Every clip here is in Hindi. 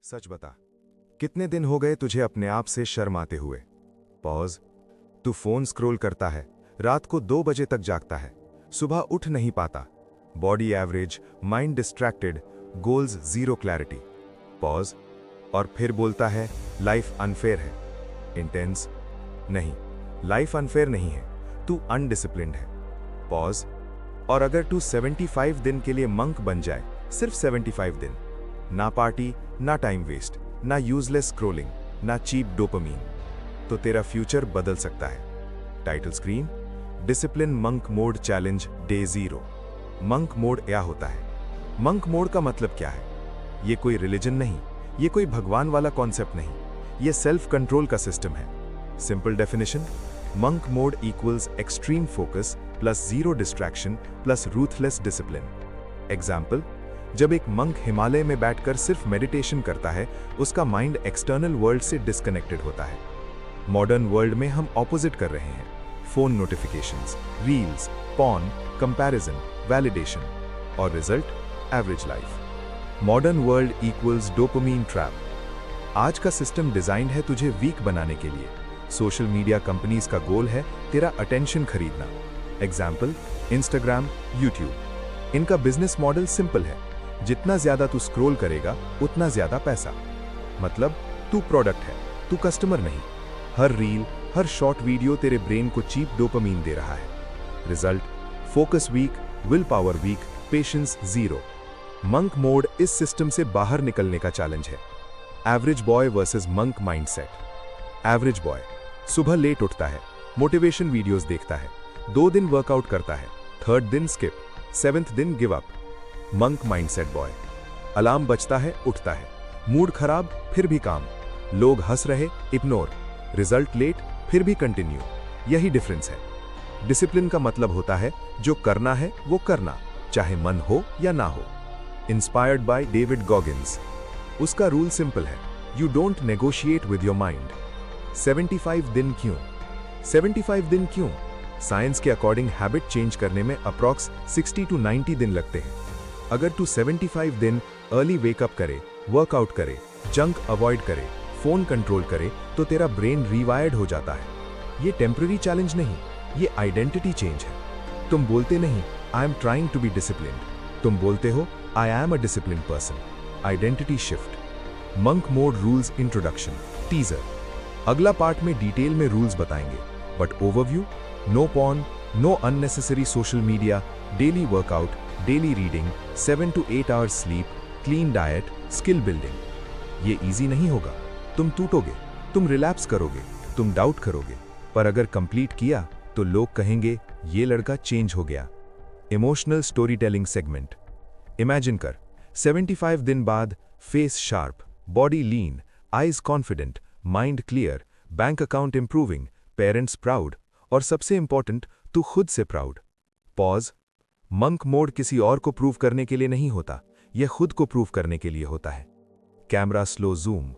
सच बता, कितने दिन हो गए तुझे अपने आप से शर्माते हुए? पॉज। तू फोन स्क्रॉल करता है, रात को 2 बजे तक जागता है, सुबह उठ नहीं पाता, body average, mind distracted, goals zero clarity. Pause. और फिर बोलता है लाइफ अनफेयर है। इंटेंस। नहीं, लाइफ अनफेयर नहीं है, तू अनडिसिप्लिन्ड है। पॉज। और अगर तू 75 दिन के लिए मंक बन जाए, सिर्फ 75 दिन, ना पार्टी, ना टाइम वेस्ट, ना यूजलेस स्क्रोलिंग, ना चीप डोपामीन, तो तेरा फ्यूचर बदल सकता है। Title screen, discipline monk mode challenge day 0। Monk mode क्या होता है? मंक मोड का मतलब क्या है? ये कोई रिलीजन नहीं, ये कोई भगवान वाला कॉन्सेप्ट नहीं, ये सेल्फ कंट्रोल का सिस्टम है। Simple definition, monk mode equals extreme focus plus zero distraction plus ruthless discipline. Example, जब एक मंक हिमालय में बैठकर सिर्फ मेडिटेशन करता है, उसका माइंड एक्सटर्नल वर्ल्ड से डिस्कनेक्टेड होता है। मॉडर्न वर्ल्ड में हम ऑपोजिट कर रहे हैं। Phone notifications, reels, porn, comparison, validation, और result average life. Modern world equals dopamine trap. आज का सिस्टम डिजाइंड है तुझे वीक बनाने के लिए। सोशल मीडिया कंपनीज का गोल है तेरा अटेंशन खरीदना। Example, Instagram, YouTube. इनका बिजनेस मॉडल सिंपल है, जितना ज्यादा तू स्क्रॉल करेगा उतना ज्यादा पैसा। मतलब तू प्रोडक्ट है, तू कस्टमर नहीं। हर रील, हर शॉर्ट वीडियो तेरे ब्रेन को चीप डोपामीन दे रहा है। Result, focus weak, will power weak, patience zero. Monk mode इस सिस्टम से बाहर निकलने का चैलेंज है। Average boy versus monk mindset. Average boy सुबह लेट उठता है, मोटिवेशन वीडियोस देखता है, 2 दिन वर्कआउट करता है, 3rd दिन स्किप, 7th दिन give up. Monk mindset boy, alarm बजता है, उठता है, मूड खराब फिर भी काम, लोग हंस रहे इग्नोर, रिजल्ट लेट फिर भी कंटिन्यू। यही डिफरेंस है। डिसिप्लिन का मतलब होता है जो करना है वो करना, चाहे मन हो या ना हो। Inspired by David Goggins. उसका रूल सिंपल है, you don't negotiate with your mind. 75 दिन क्यों? 75 दिन क्यों? साइंस के अकॉर्डिंग हैबिट चेंज करने में अप्रॉक्स 60 to 90 दिन लगते हैं। अगर तू 75 दिन अर्ली वेकअप करे, वर्कआउट करे, जंक अवॉइड करे, फोन कंट्रोल करे, तो तेरा ब्रेन रीवायर्ड हो जाता है। ये टेम्पररी चैलेंज नहीं, ये आइडेंटिटी चेंज है। तुम बोलते नहीं I am trying to be disciplined, तुम बोलते हो I am a discipline person. Identity shift. Monk mode rules introduction teaser. अगला पार्ट में डिटेल में रूल्स बताएंगे, but overview, no porn, no unnecessary social media, daily workout, daily reading, 7 to 8 hours sleep, clean diet, skill building. ये इजी नहीं होगा, तुम टूटोगे, तुम रिलैप्स करोगे, तुम डाउट करोगे, पर अगर कंप्लीट किया तो लोग कहेंगे ये लड़का चेंज हो गया। Emotional story telling segment. Imagine कर, 75 दिन बाद face sharp, body lean, eyes confident, mind clear, bank account improving, parents proud, और सबसे इंपॉर्टेंट तू खुद से प्राउड। पॉज। मंक मोड किसी और को प्रूव करने के लिए नहीं होता, यह खुद को प्रूव करने के लिए होता है। Camera slow zoom.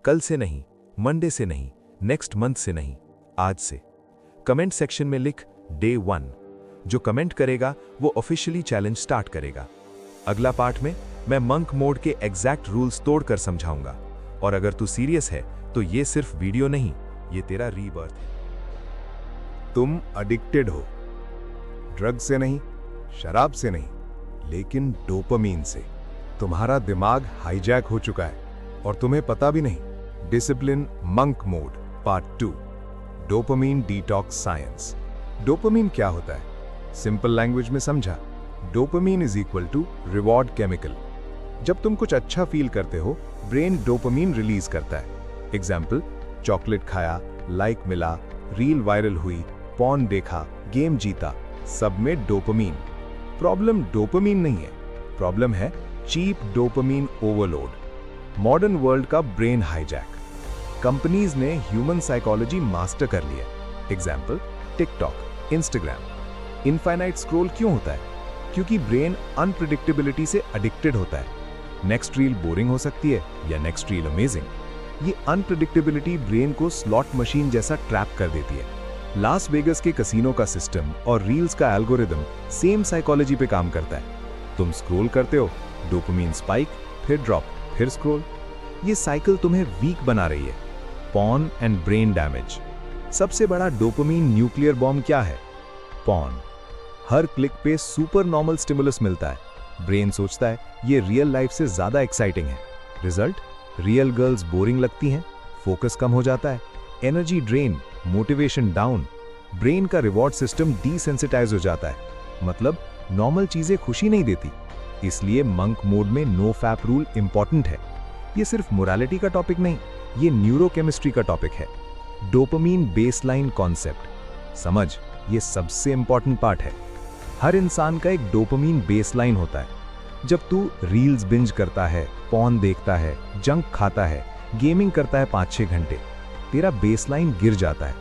कल से नहीं, मंडे से नहीं, नेक्स्ट मंथ से नहीं, आज से। कमेंट सेक्शन में लिख डे 1। जो कमेंट करेगा वो ऑफिशियली चैलेंज स्टार्ट करेगा। अगला पार्ट में मैं मंक मोड के एग्जैक्ट रूल्स तोड़कर समझाऊंगा। और अगर तू सीरियस है तो ये सिर्फ वीडियो नहीं, ये तेरा रीबर्थ है। तुम एडिक्टेड हो, ड्रग से नहीं, शराब से नहीं, लेकिन डोपामीन से। तुम्हारा दिमाग हाईजैक हो चुका है और तुम्हें पता भी नहीं। Discipline monk mode part 2, dopamine detox science. Dopamine क्या होता है? सिंपल लैंग्वेज में समझा, dopamine is equal to reward chemical. जब तुम कुछ अच्छा फील करते हो, ब्रेन डोपामीन रिलीज करता है। एग्जाम्पल, चॉकलेट खाया, लाइक मिला, रील वायरल हुई, पॉर्न देखा, गेम जीता, सब में डोपामीन। प्रॉब्लम डोपामीन नहीं है, प्रॉब्लम है cheap dopamine overload. Modern world का ब्रेन हाईजैक। कंपनीज ने ह्यूमन साइकोलॉजी मास्टर कर लिया। Example, TikTok, Instagram. Infinite scroll क्यों होता है? क्योंकि ब्रेन अनप्रिडिक्टेबिलिटी से एडिक्टेड होता है। नेक्स्ट रील बोरिंग हो सकती है या नेक्स्ट रील अमेजिंग। ये अनप्रिडिक्टेबिलिटी ब्रेन को स्लॉट मशीन जैसा ट्रैप कर देती है। लास वेगस के कसिनो का सिस्टम और रील्स का एल्गोरिदम सेम साइकोलॉजी पे काम करता है। तुम स्क्रॉल करते हो, डोपामीन स्पाइक, फिर ड्रॉप, फिर स्क्रॉल। ये साइकिल तुम्हें वीक बना रही है। Porn and brain damage. सबसे बड़ा डोपामीन न्यूक्लियर बॉम्ब क्या है? पॉर्न। हर क्लिक पे सुपर नॉर्मल स्टिमुलस मिलता है। ब्रेन सोचता है ये रियल लाइफ से ज्यादा एक्साइटिंग है। रिजल्ट, रियल गर्ल्स बोरिंग लगती हैं, फोकस कम हो जाता है, energy drain, motivation down, brain का रिवॉर्ड सिस्टम डीसेंसिटाइज हो जाता है। मतलब नॉर्मल चीजें खुशी नहीं देती। इसलिए मंक मोड में नो फैप रूल इंपॉर्टेंट है। ये सिर्फ मोरालिटी का टॉपिक नहीं, ये न्यूरोकेमिस्ट्री का टॉपिक है। डोपामीन बेसलाइन कॉन्सेप्ट समझ, ये सबसे इंपॉर्टेंट पार्ट है। हर इंसान का एक डोपामीन बेसलाइन होता है। जब तू रील्स बिंज करता है, पॉर्न देखता है, जंक खाता है, गेमिंग करता है 5-6 घंटे, तेरा बेसलाइन गिर जाता है।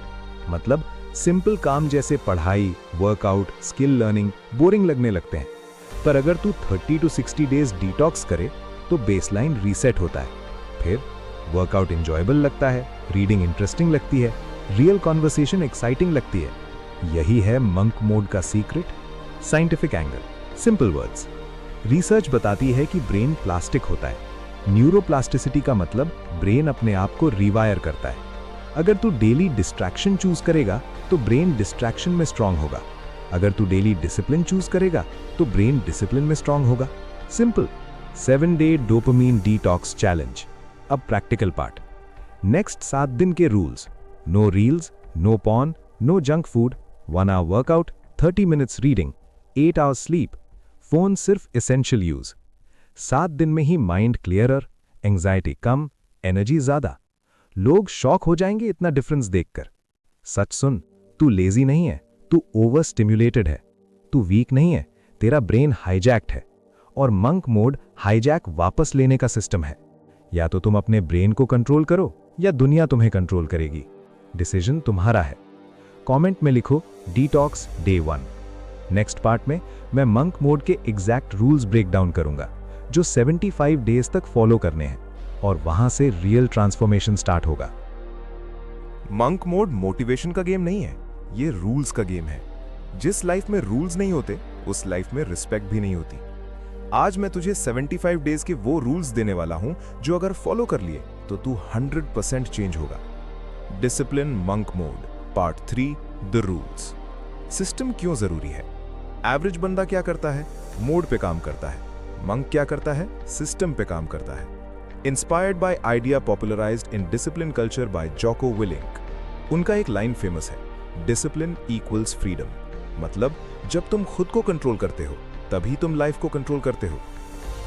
मतलब सिंपल काम जैसे पढ़ाई, वर्कआउट, स्किल लर्निंग बोरिंग लगने लगते हैं। पर अगर तू 30 to 60 डेज डिटॉक्स करे तो बेसलाइन रीसेट होता है। फिर वर्कआउट एंजॉयबल लगता है, रीडिंग इंटरेस्टिंग लगती है, रियल कॉन्वर्सेशन एक्साइटिंग लगती है। यही है मंक मोड का secret. Scientific angle, simple words. Research बताती है कि ब्रेन प्लास्टिक होता है। न्यूरोप्लास्टिसिटी का मतलब ब्रेन अपने आप को रिवायर करता है। अगर तू डेली डिस्ट्रैक्शन चूज करेगा तो ब्रेन डिस्ट्रैक्शन में स्ट्रांग होगा। अगर तू डेली डिसिप्लिन चूज करेगा तो ब्रेन डिसिप्लिन में स्ट्रांग होगा। Simple. 7-day dopamine detox challenge. अब प्रैक्टिकल पार्ट। नेक्स्ट 7 दिन के rules: no reels, no porn, no junk food, 1 hour workout, 30 minutes reading, 8 hours sleep, phone सिर्फ एसेंशियल यूज। 7 दिन में ही माइंड क्लियरर, एंजाइटी कम, एनर्जी ज्यादा। लोग शॉक हो जाएंगे इतना डिफरेंस देखकर। सच सुन, तू लेजी नहीं है, तू ओवर स्टिम्युलेटेड है। तू वीक नहीं है, तेरा ब्रेन हाईजैक्ड है। और मंक मोड हाईजैक वापस लेने का सिस्टम है। या तो तुम अपने ब्रेन को कंट्रोल करो या दुनिया तुम्हें कंट्रोल करेगी। डिसीजन तुम्हारा है। कमेंट में लिखो डिटॉक्स डे 1। नेक्स्ट पार्ट में मैं मंक मोड के एग्जैक्ट रूल्स ब्रेक डाउन करूंगा जो 75 डेज तक फॉलो करने हैं, और वहां से रियल ट्रांसफॉर्मेशन स्टार्ट होगा। मंक मोड मोटिवेशन का गेम नहीं है, ये रूल्स का गेम है। जिस लाइफ में रूल्स नहीं होते उस लाइफ में रिस्पेक्ट भी नहीं होती। आज मैं तुझे 75 डेज के वो रूल्स देने वाला हूं जो अगर फॉलो कर लिए तो तू 100% चेंज होगा। Discipline monk mode part 3, the rules. System क्यों जरूरी है? एवरेज बंदा क्या करता है? मोड पे काम करता है। मंक क्या करता है? सिस्टम पे काम करता है। Inspired by idea popularised in discipline culture by Jocko Willink. उनका एक लाइन फेमस है, डिसिप्लिन इक्वल्स फ्रीडम। मतलब जब तुम खुद को कंट्रोल करते हो तभी तुम लाइफ को कंट्रोल करते हो।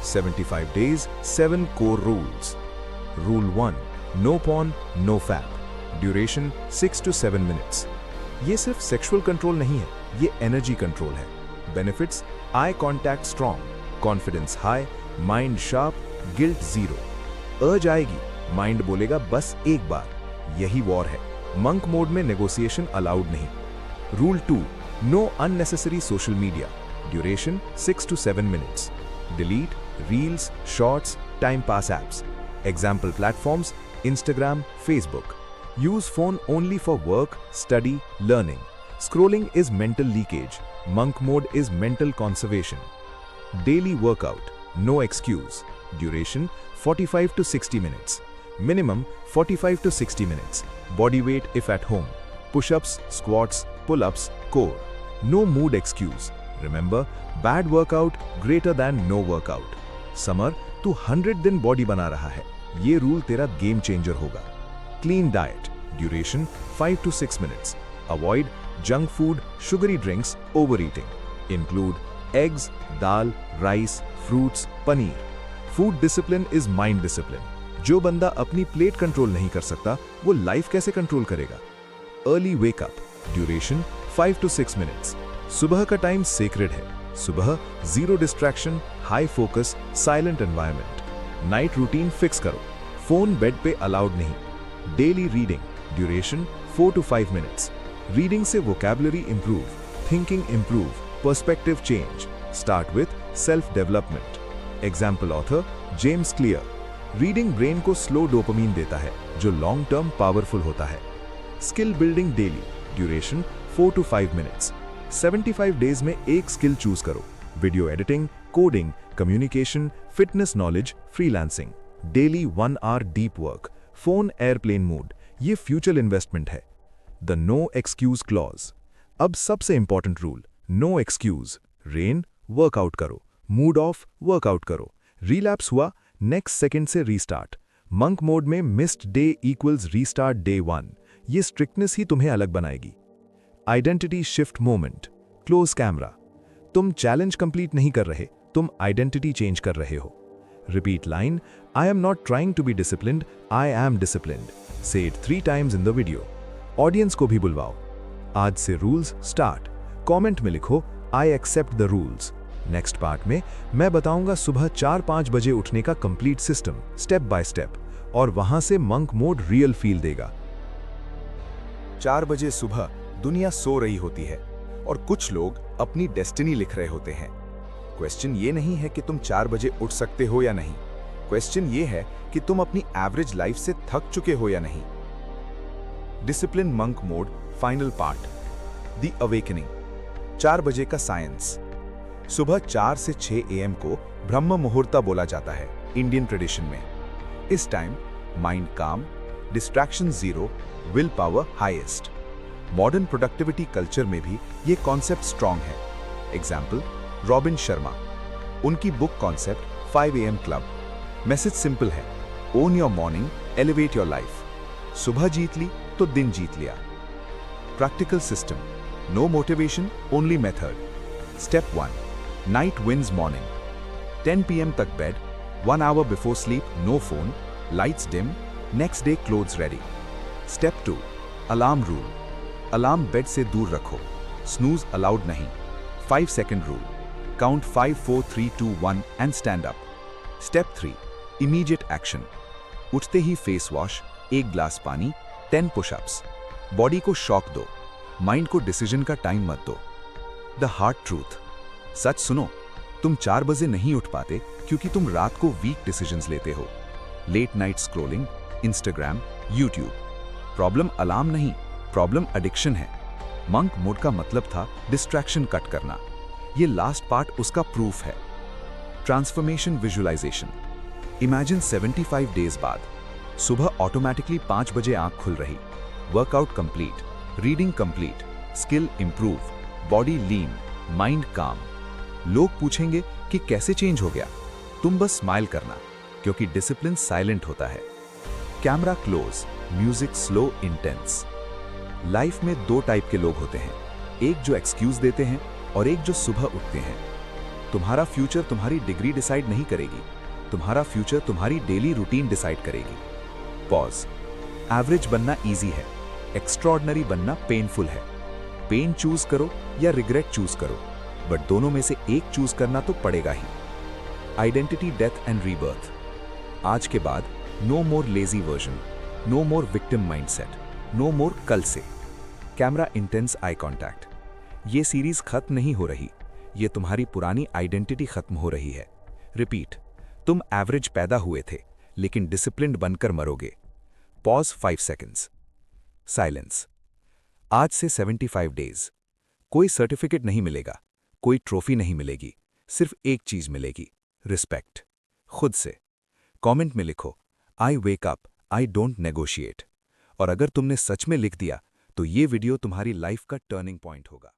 75 days, 7 core rules. Rule 1, no porn, no fap. Duration 6 to 7 minutes। ये सिर्फ सेक्सुअल कंट्रोल नहीं है, ये एनर्जी कंट्रोल है। Benefits: eye contact strong, confidence high, mind sharp, guilt zero. अर्ज आएगी, माइंड बोलेगा बस एक बार। यही वॉर है। मंक मोड में नेगोशिएशन अलाउड नहीं। Rule 2, no unnecessary social media. Duration 6 to 7 minutes। Delete reels, shorts, time pass apps. Example platforms: Instagram, Facebook. Use phone only for work, study, learning. Scrolling is mental leakage, monk mode is mental conservation। Daily workout, no excuse. Duration 45 to 60 minutes। Minimum 45 to 60 minutes। Body weight if at home। Push-ups, squats, pull-ups, core। No mood excuse। Remember, bad workout greater than no workout। Summer, तू 100 दिन बॉडी बना रहा है, ये रूल तेरा गेम चेंजर होगा। Clean diet. Duration 5 to 6 minutes। Avoid junk food, sugary drinks, overeating। Include eggs, dal, rice, fruits, paneer. Food discipline is mind discipline. जो बंदा अपनी प्लेट कंट्रोल नहीं कर सकता वो लाइफ कैसे कंट्रोल करेगा? Early wake up. Duration 5 to 6 minutes। सुबह का टाइम सेक्रेड है। सुबह zero distraction, high focus, silent environment. Night routine fix करो। फोन बेड पे अलाउड नहीं। Daily reading. Duration 4 to 5 minutes। Reading से vocabulary improve, thinking improve, perspective change. Start with self development. Example author James Clear. Reading brain को स्लो डोपामीन देता है जो लॉन्ग टर्म पावरफुल होता है। Skill building daily. Duration 4 to 5 minutes। 75 days में एक स्किल चूज करो। Video editing, coding, communication, fitness knowledge, freelancing. Daily 1 hour deep work, phone airplane mode, ये फ्यूचर इन्वेस्टमेंट है। The no excuse clause. अब सबसे important rule, no excuse. Rain, workout करो, मूड ऑफ, वर्कआउट करो, रिलैप्स हुआ, नेक्स्ट सेकंड से रीस्टार्ट। मंक मोड में missed day equals restart day 1। ये स्ट्रिक्टनेस ही तुम्हें अलग बनाएगी। Identity shift moment, close camera. तुम चैलेंज कंप्लीट नहीं कर रहे, तुम आइडेंटिटी चेंज कर रहे हो। Repeat line, I am not trying to be disciplined, I am disciplined. Say it 3 times in the video. Audience को भी बुलवाओ। आज से रूल्स स्टार्ट। कमेंट में लिखो, I accept the rules. Next part में मैं बताऊंगा सुबह 4-5 बजे उठने का complete system, step by step, और वहां से मंक मोड रियल फील देगा। 4 बजे सुबह दुनिया सो रही होती है और कुछ लोग अपनी डेस्टिनी लिख रहे होते हैं। क्वेश्चन ये नहीं है कि तुम 4 बजे उठ सकते हो या नहीं, क्वेश्चन ये है कि तुम अपनी एवरेज लाइफ से थक चुके हो या नहीं। Discipline monk mode final part, the awakening. 4 बजे का साइंस। सुबह 4 से 6 AM को ब्रह्म मुहूर्ता बोला जाता है इंडियन ट्रेडिशन में। इस time mind calm, distraction zero, will power highest. Modern productivity culture में भी ये कॉन्सेप्ट स्ट्रांग है। Example, Robin Sharma. उनकी book concept 5 AM club. Message simple है, own your morning, elevate your life. सुबह जीत ली तो दिन जीत लिया। Practical system, no motivation, only method. Step 1, night wins morning. 10 PM तक bed, 1 hour before sleep no phone, lights dim, next day clothes ready. Step 2, alarm rule. Alarm bed से दूर रखो, स्नूज अलाउड नहीं। 5 second rule, count 5 4 3 2 1 and stand up. Step 3, immediate action. उठते ही फेस वॉश, 1 ग्लास पानी, 10 पुशअप्स। बॉडी को शॉक दो, माइंड को डिसीजन का टाइम मत दो। द हार्ड ट्रूथ, सच सुनो, तुम 4 बजे नहीं उठ पाते क्योंकि तुम रात को वीक डिसीजंस लेते हो। Late night scrolling, Instagram, YouTube. Problem alarm नहीं, प्रॉब्लम एडिक्शन है। मंक मोड का मतलब था डिस्ट्रैक्शन कट करना। ये लास्ट पार्ट उसका प्रूफ है। Transformation visualization. इमेजिन 75 डेज बाद सुबह ऑटोमेटिकली 5 बजे आंख खुल रही, workout complete, reading complete, skill improve, body lean, mind calm. लोग पूछेंगे कि कैसे चेंज हो गया, तुम बस स्माइल करना, क्योंकि डिसिप्लिन साइलेंट होता है। Camera close, music slow intense. Life में 2 टाइप के लोग होते हैं, एक जो एक्सक्यूज देते हैं और एक जो सुबह उठते हैं। तुम्हारा फ्यूचर तुम्हारी डिग्री डिसाइड नहीं करेगी, तुम्हारा फ्यूचर तुम्हारी डेली रूटीन डिसाइड करेगी। पॉज। एवरेज बनना इजी है, एक्स्ट्रॉर्डिनरी बनना पेनफुल है। पेन चूज करो या रिग्रेट चूज करो, बट दोनों में से एक चूज करना तो पड़ेगा ही। Identity death and rebirth. आज के बाद no more lazy version, no more victim mindset, no more कल से। Camera intense eye contact. ये सीरीज खत्म नहीं हो रही, ये तुम्हारी पुरानी आइडेंटिटी खत्म हो रही है। रिपीट, तुम एवरेज पैदा हुए थे लेकिन डिसिप्लिन्ड बनकर मरोगे। Pause 5 seconds. साइलेंस। आज से 75 डेज। कोई सर्टिफिकेट नहीं मिलेगा, कोई ट्रॉफी नहीं मिलेगी, सिर्फ एक चीज मिलेगी, रिस्पेक्ट, खुद से। कमेंट में लिखो, I wake up, I don't negotiate. और अगर तुमने सच में लिख दिया तो ये वीडियो तुम्हारी लाइफ का टर्निंग पॉइंट होगा।